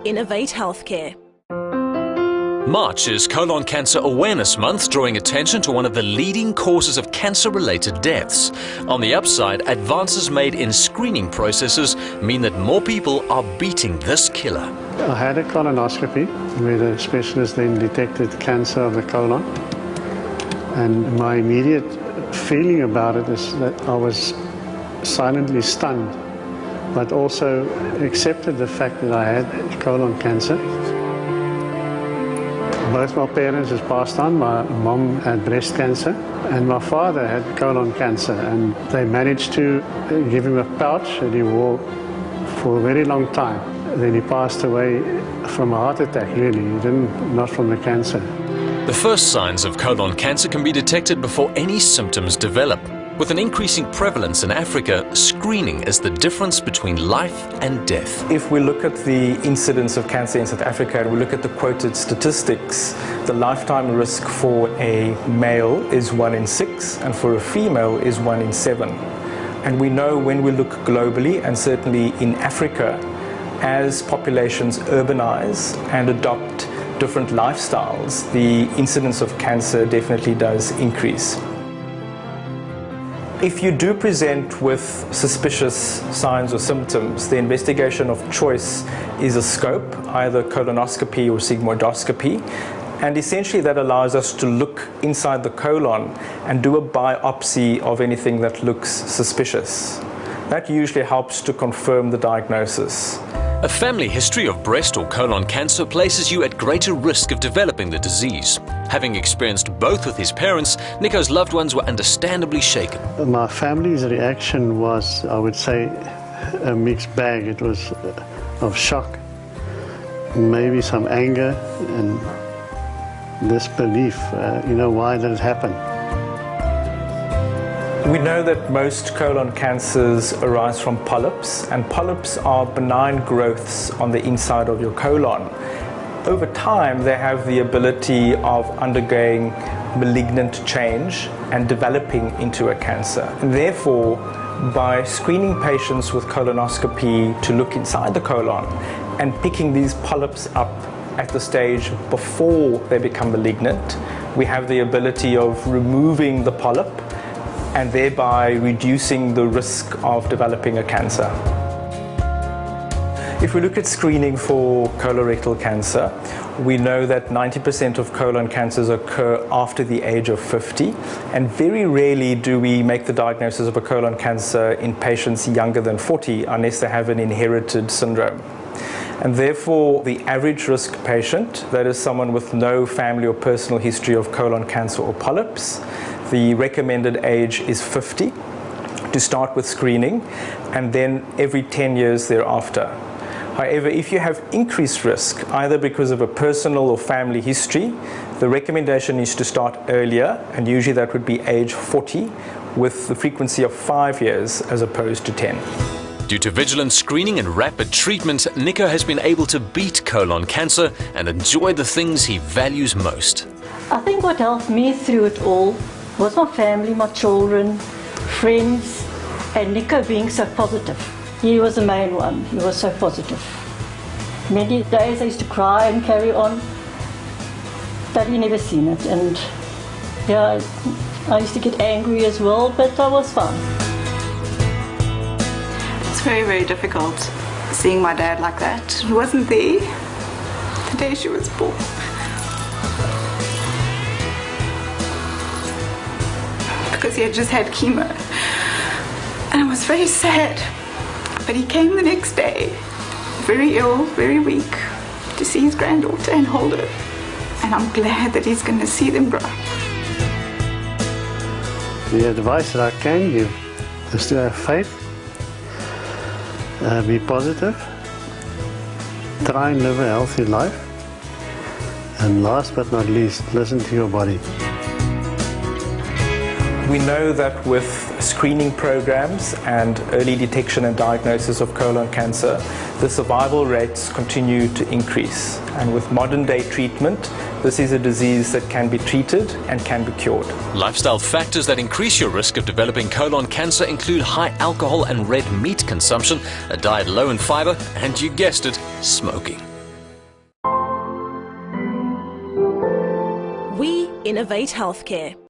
innovate healthcare. March is Colon Cancer Awareness Month, drawing attention to one of the leading causes of cancer-related deaths. On the upside, advances made in screening processes mean that more people are beating this killer. I had a colonoscopy where the specialist then detected cancer of the colon. And my immediate feeling about it is that I was silently stunned, but also accepted the fact that I had colon cancer. Both my parents has passed on. My mom had breast cancer and my father had colon cancer, and they managed to give him a pouch that he wore for a very long time. Then he passed away from a heart attack, really. He didn't, not from the cancer. The first signs of colon cancer can be detected before any symptoms develop. With an increasing prevalence in Africa, screening is the difference between life and death. If we look at the incidence of cancer in South Africa and we look at the quoted statistics, the lifetime risk for a male is 1 in 6 and for a female is 1 in 7. And we know when we look globally, and certainly in Africa, as populations urbanize and adopt different lifestyles, the incidence of cancer definitely does increase. If you do present with suspicious signs or symptoms, the investigation of choice is a scope, either colonoscopy or sigmoidoscopy, and essentially that allows us to look inside the colon and do a biopsy of anything that looks suspicious. That usually helps to confirm the diagnosis. A family history of breast or colon cancer places you at greater risk of developing the disease. Having experienced both with his parents, Nico's loved ones were understandably shaken. My family's reaction was, I would say, a mixed bag. It was of shock, maybe some anger and disbelief. Why did it happen? We know that most colon cancers arise from polyps, and polyps are benign growths on the inside of your colon. Over time, they have the ability of undergoing malignant change and developing into a cancer. And therefore, by screening patients with colonoscopy to look inside the colon and picking these polyps up at the stage before they become malignant, we have the ability of removing the polyp and thereby reducing the risk of developing a cancer. If we look at screening for colorectal cancer, we know that 90% of colon cancers occur after the age of 50, and very rarely do we make the diagnosis of a colon cancer in patients younger than 40 unless they have an inherited syndrome. And therefore, the average risk patient, that is someone with no family or personal history of colon cancer or polyps, the recommended age is 50 to start with screening, and then every 10 years thereafter. However, if you have increased risk, either because of a personal or family history, the recommendation is to start earlier, and usually that would be age 40, with the frequency of 5 years as opposed to 10. Due to vigilant screening and rapid treatment, Nico has been able to beat colon cancer and enjoy the things he values most. I think what helped me through it all was my family, my children, friends, and Nico being so positive. He was the main one. He was so positive. Many days I used to cry and carry on, but he never seen it. And yeah, I used to get angry as well, but I was fine. It's very, very difficult seeing my dad like that. He wasn't there the day she was born. Because he had just had chemo. And I was very sad. But he came the next day, very ill, very weak, to see his granddaughter and hold her. And I'm glad that he's going to see them grow. The advice that I can give is to have faith, be positive, try and live a healthy life, and last but not least, listen to your body. We know that with screening programs and early detection and diagnosis of colon cancer, the survival rates continue to increase. And with modern day treatment, this is a disease that can be treated and can be cured. Lifestyle factors that increase your risk of developing colon cancer include high alcohol and red meat consumption, a diet low in fiber, and you guessed it, smoking. Innovate Healthcare.